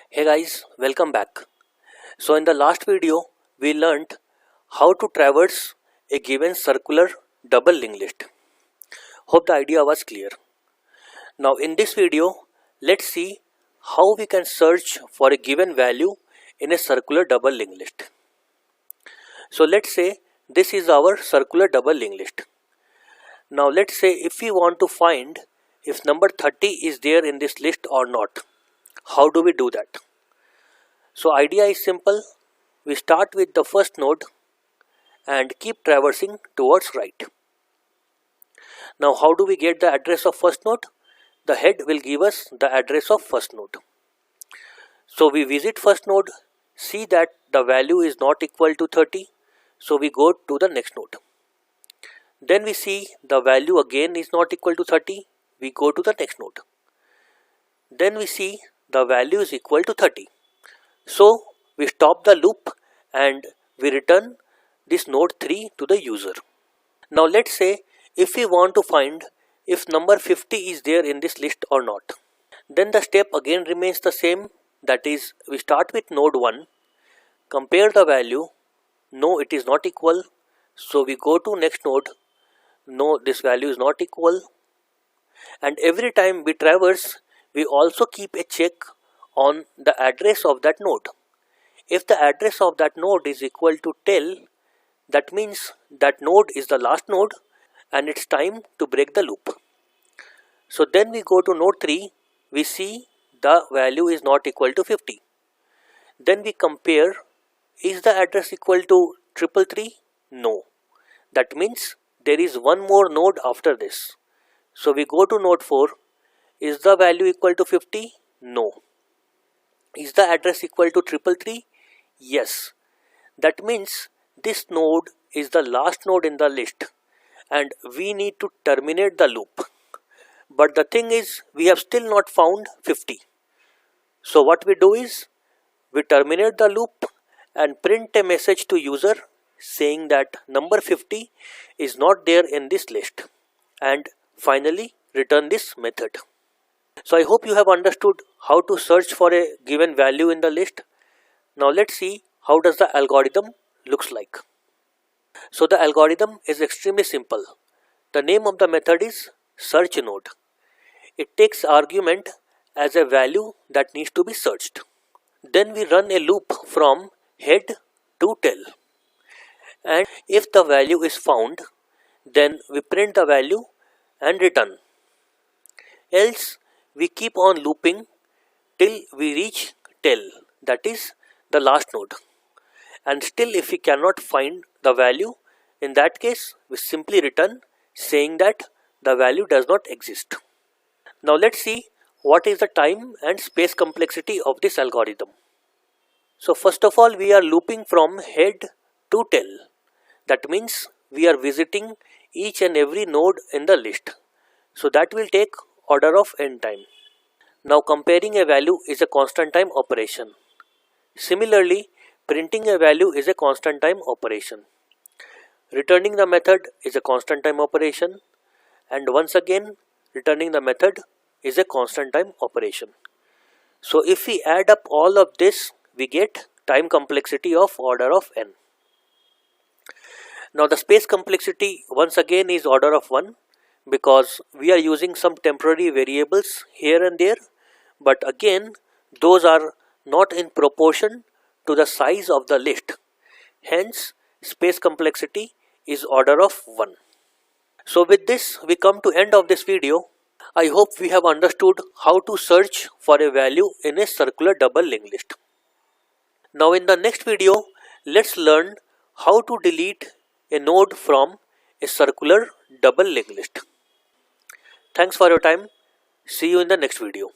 Hey guys, welcome back. So in the last video, we learnt how to traverse a given circular double linked list. Hope the idea was clear. Now in this video, let's see how we can search for a given value in a circular double linked list. So let's say this is our circular double linked list. Now let's say if we want to find if number 30 is there in this list or not. How do we do that? So idea is simple. We start with the first node and keep traversing towards right. Now how do we get the address of first node? The head will give us the address of first node. So we visit first node, see that the value is not equal to 30. So we go to the next node. Then we see the value again is not equal to 30. We go to the next node. Then we see the value is equal to 30. So we stop the loop and we return this node 3 to the user. Now let's say if we want to find if number 50 is there in this list or not. Then the step again remains the same, that is we start with node 1, compare the value, no it is not equal, so we go to next node, no this value is not equal, and every time we traverse we also keep a check on the address of that node. If the address of that node is equal to tell, that means that node is the last node and it's time to break the loop. So then we go to node 3, we see the value is not equal to 50. Then we compare, is the address equal to 333? No. That means there is one more node after this. So we go to node 4, is the value equal to 50? No. Is the address equal to 333? Yes. That means this node is the last node in the list and we need to terminate the loop. But the thing is, we have still not found 50. So what we do is, we terminate the loop and print a message to user saying that number 50 is not there in this list, and finally return this method. So I hope you have understood how to search for a given value in the list. Now let's see how does the algorithm looks like. So the algorithm is extremely simple. The name of the method is search node. It takes argument as a value that needs to be searched. Then we run a loop from head to tail. And if the value is found, then we print the value and return. Else we keep on looping till we reach tail, that is the last node. And still if we cannot find the value, in that case we simply return saying that the value does not exist. Now let's see what is the time and space complexity of this algorithm. So first of all, we are looping from head to tail. That means we are visiting each and every node in the list. So that will take order of n time. Now comparing a value is a constant time operation. Similarly, printing a value is a constant time operation. Returning the method is a constant time operation, and once again returning the method is a constant time operation. So if we add up all of this, we get time complexity of order of n. Now the space complexity once again is order of 1, because we are using some temporary variables here and there, but again those are not in proportion to the size of the list. Hence space complexity is order of 1. So with this we come to end of this video. I hope we have understood how to search for a value in a circular double linked list. Now in the next video, let's learn how to delete a node from a circular double linked list. Thanks for your time. See you in the next video.